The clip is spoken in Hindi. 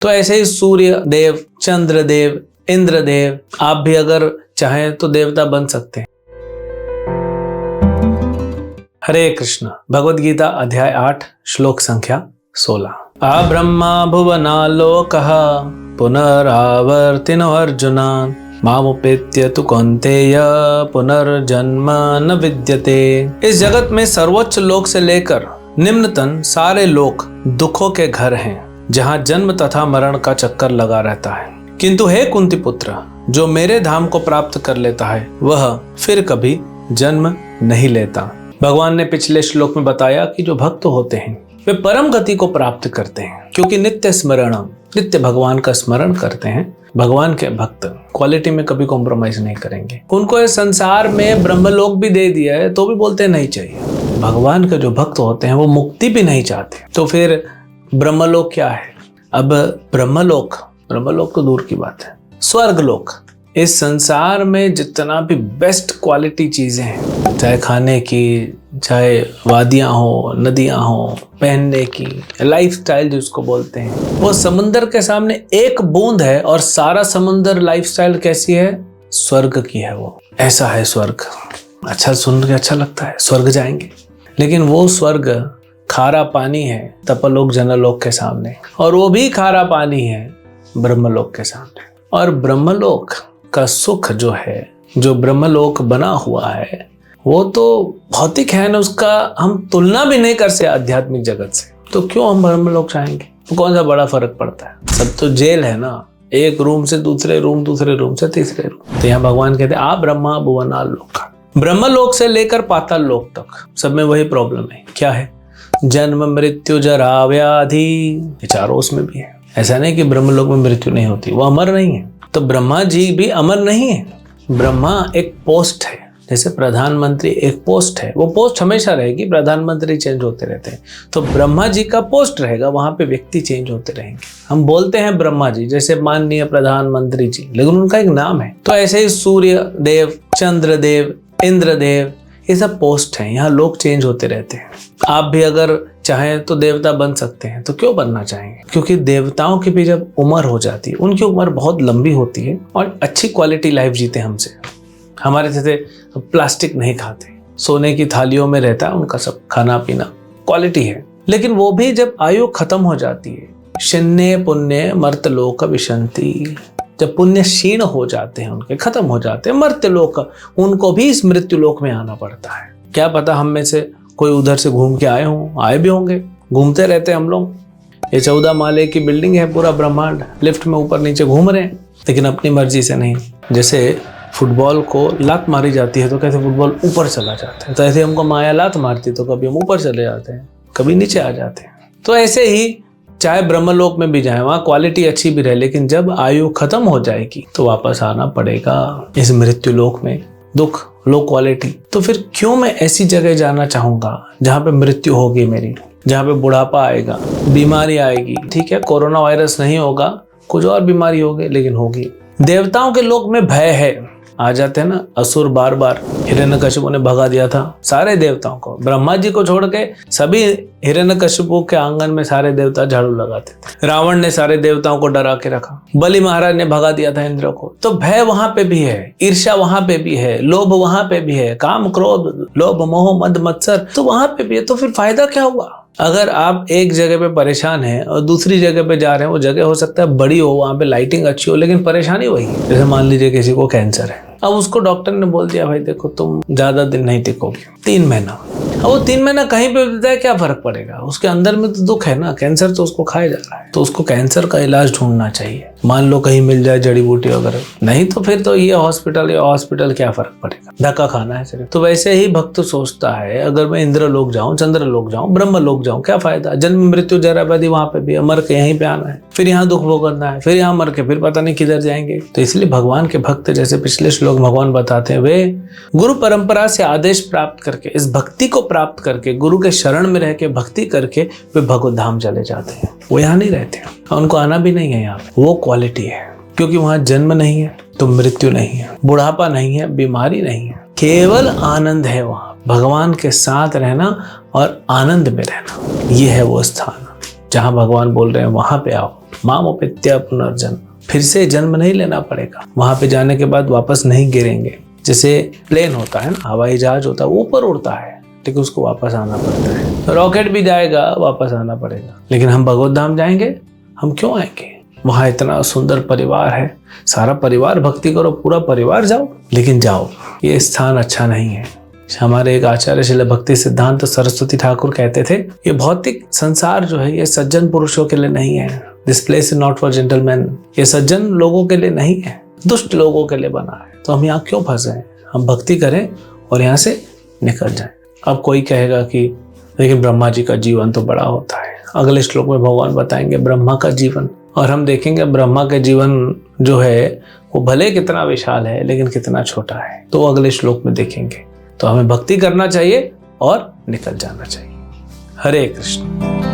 तो ऐसे ही सूर्य देव, चंद्र देव, इंद्र देव, आप भी अगर चाहें तो देवता बन सकते हैं। हरे कृष्ण। भगवद गीता अध्याय 8 श्लोक संख्या 16। आ ब्रह्मा भुवनालोकः पुनरावर्तिनो अर्जुन मामुपेत्य तु कौन्तेय पुनर्जन्म न विद्यते। इस जगत में सर्वोच्च लोक से लेकर निम्नतन सारे लोक दुखों के घर हैं, जहाँ जन्म तथा मरण का चक्कर लगा रहता है। किंतु हे कुंती पुत्र, जो मेरे धाम को प्राप्त कर लेता है वह फिर कभी जन्म नहीं लेता। भगवान ने पिछले श्लोक में बताया कि जो भक्त होते हैं वे परम गति को प्राप्त करते हैं, क्योंकि नित्य स्मरणम, नित्य भगवान का स्मरण करते हैं। भगवान के भक्त क्वालिटी में कभी कॉम्प्रोमाइज नहीं करेंगे। उनको इस संसार में ब्रह्मलोक भी दे दिया है तो भी बोलते नहीं चाहिए। भगवान के जो भक्त होते हैं वो मुक्ति भी नहीं चाहते। तो फिर ब्रह्मलोक क्या है? अब ब्रह्मलोक तो दूर की बात है, स्वर्गलोक। इस संसार में जितना भी बेस्ट क्वालिटी चीजें हैं, चाहे खाने की, चाहे वादियां हो, नदियां हो, पहनने की, लाइफस्टाइल जिसको बोलते हैं, वो समुंदर के सामने एक बूंद है। और सारा समुंदर लाइफस्टाइल कैसी है? स्वर्ग की है। वो ऐसा है स्वर्ग। अच्छा, सुन के अच्छा लगता है, स्वर्ग जाएंगे। लेकिन वो स्वर्ग खारा पानी है तपलोक जनलोक के सामने, और वो भी खारा पानी है ब्रह्मलोक के सामने। और ब्रह्मलोक का सुख जो है, जो ब्रह्मलोक बना हुआ है, वो तो भौतिक है ना, उसका हम तुलना भी नहीं कर सकते आध्यात्मिक जगत से। तो क्यों हम ब्रह्मलोक चाहेंगे? तो कौन सा बड़ा फर्क पड़ता है? सब तो जेल है ना, एक रूम से दूसरे रूम, दूसरे रूम से तीसरे रूम। तो यहाँ भगवान कहते हैं आ ब्रह्मा भुवनालोक। ब्रह्मलोक से लेकर पाताल लोक तक सब में वही प्रॉब्लम है। क्या है? जन्म मृत्यु जरा व्याधि, ये चारों उसमें भी है। ऐसा नहीं कि ब्रह्मलोक में मृत्यु नहीं होती, वो अमर नहीं है। तो ब्रह्मा जी भी अमर नहीं है। ब्रह्मा एक पोस्ट है, जैसे प्रधानमंत्री एक पोस्ट है, वो पोस्ट हमेशा रहेगी। प्रधानमंत्री चेंज होते रहते हैं, तो ब्रह्मा जी का पोस्ट रहेगा, वहां पे व्यक्ति चेंज होते रहेंगे। हम बोलते हैं ब्रह्मा जी, जैसे माननीय प्रधानमंत्री जी, लेकिन उनका एक नाम है। तो ऐसे ही सूर्य देव, चंद्र देव, इंद्र देव, ये सब पोस्ट हैं, यहाँ लोग चेंज होते रहते हैं। आप भी अगर चाहें तो देवता बन सकते हैं। तो क्यों बनना चाहेंगे? क्योंकि देवताओं की भी जब उम्र हो जाती है, उनकी उम्र बहुत लंबी होती है और अच्छी क्वालिटी लाइफ जीते हमसे। हमारे जैसे प्लास्टिक नहीं खाते, सोने की थालियों में रहता है उनका सब खाना पीना, क्वालिटी है। लेकिन वो भी जब आयु खत्म हो जाती है, शिन्ने पुण्य मर्त्यलोक विशंति, जब पुण्य क्षीण हो जाते हैं, उनके खत्म हो जाते हैं, मर्त्यलोक, उनको भी इस मृत्युलोक में आना पड़ता है। क्या पता हम में से कोई उधर से घूम के आए भी होंगे। घूमते रहते हैं हम लोग। ये 14 माले की बिल्डिंग है, पूरा ब्रह्मांड, लिफ्ट में ऊपर नीचे घूम रहे हैं, लेकिन अपनी मर्जी से नहीं। जैसे फुटबॉल को लात मारी जाती है तो कैसे फुटबॉल ऊपर चला जाता है, तो ऐसे हमको माया लात मारती तो कभी हम ऊपर चले जाते हैं, कभी नीचे आ जाते हैं। तो ऐसे ही चाहे ब्रह्मलोक में भी जाए, वहाँ क्वालिटी अच्छी भी रहे, लेकिन जब आयु खत्म हो जाएगी तो वापस आना पड़ेगा इस मृत्युलोक में। दुख, लो क्वालिटी। तो फिर क्यों मैं ऐसी जगह जाना चाहूंगा जहाँ पे मृत्यु होगी मेरी, जहाँ पे बुढ़ापा आएगा, बीमारी आएगी। ठीक है, कोरोना वायरस नहीं होगा, कुछ और बीमारी होगी, लेकिन होगी। देवताओं के लोक में भय है। आ जाते हैं ना असुर, बार बार हिरण्यकशिपु ने भगा दिया था सारे देवताओं को, ब्रह्मा जी को छोड़ के सभी हिरण्यकशिपु के आंगन में सारे देवता झाड़ू लगाते थे। रावण ने सारे देवताओं को डरा के रखा, बलि महाराज ने भगा दिया था इंद्र को। तो भय वहां पे भी है, ईर्ष्या वहां पे भी है, लोभ वहां पे भी है, काम क्रोध लोभ मोह मद मत्सर तो वहां पे भी है। तो फिर फायदा क्या हुआ? अगर आप एक जगह पे परेशान हैं और दूसरी जगह पे जा रहे हैं, वो जगह हो सकता है बड़ी हो, वहां पे लाइटिंग अच्छी हो, लेकिन परेशानी वही है। जैसे मान लीजिए किसी को कैंसर है, अब उसको डॉक्टर ने बोल दिया भाई देखो तुम ज्यादा दिन नहीं टिकोगे, 3 महीना। अब वो 3 महीना कहीं पे बीता है, क्या फर्क पड़ेगा? उसके अंदर में तो दुख है ना, कैंसर तो उसको खाया जा रहा है, तो उसको कैंसर का इलाज ढूंढना चाहिए। मान लो कहीं मिल जाए जड़ी बूटी वगैरह, नहीं तो फिर तो ये हॉस्पिटल क्या फर्क पड़ेगा, धक्का खाना है सिर्फ। तो वैसे ही भक्त सोचता है अगर मैं इंद्र लोक जाऊं, चंद्र लोक जाऊं, ब्रह्म लोक जाऊं, क्या फायदा? जन्म मृत्यु जरा व्याधि वहां पे भी, मर के यहीं पे आना है, फिर यहाँ दुख भोगना है, फिर यहाँ मर के फिर पता नहीं किधर जाएंगे। तो इसलिए भगवान के भक्त, जैसे पिछले श्लोक भगवान बताते हैं, वे गुरु परंपरा से आदेश प्राप्त करके, इस भक्ति को प्राप्त करके, गुरु के शरण में रह के भक्ति करके वे भगवत धाम चले जाते हैं। वो यहाँ नहीं रहते हैं, उनको आना भी नहीं है यहाँ पे। वो क्वालिटी है, क्योंकि वहां जन्म नहीं है तो मृत्यु नहीं है, बुढ़ापा नहीं है, बीमारी नहीं है, केवल आनंद है। वहां भगवान के साथ रहना और आनंद में रहना, ये है वो स्थान। जहाँ भगवान बोल रहे हैं वहां पे आओ। मामोपेत्य पुनर्जन्म, फिर से जन्म नहीं लेना पड़ेगा। वहां पे जाने के बाद वापस नहीं गिरेंगे। जैसे प्लेन होता है ना, हवाई जहाज होता है, वो ऊपर उड़ता है लेकिन उसको वापस आना पड़ता है। रॉकेट भी जाएगा, वापस आना पड़ेगा। लेकिन हम भगवत धाम जाएंगे, हम क्यों आएंगे? वहां इतना सुंदर परिवार है, सारा परिवार भक्ति करो, पूरा परिवार जाओ। लेकिन जाओ, ये स्थान अच्छा नहीं है। हमारे एक आचार्य श्रील भक्ति सिद्धांत सरस्वती ठाकुर कहते थे, ये भौतिक संसार जो है ये सज्जन पुरुषों के लिए नहीं है। This place is not for gentleman. ये सज्जन लोगों के लिए नहीं है, दुष्ट लोगों के लिए बना है। तो हम यहाँ क्यों फंसे हैं? हम भक्ति करें और यहाँ से निकल जाएं। अब कोई कहेगा कि लेकिन ब्रह्मा जी का जीवन तो बड़ा होता है। अगले श्लोक में भगवान बताएंगे ब्रह्मा का जीवन, और हम देखेंगे ब्रह्मा का जीवन जो है वो भले कितना विशाल है लेकिन कितना छोटा है। तो अगले श्लोक में देखेंगे। तो हमें भक्ति करना चाहिए और निकल जाना चाहिए। हरे कृष्ण।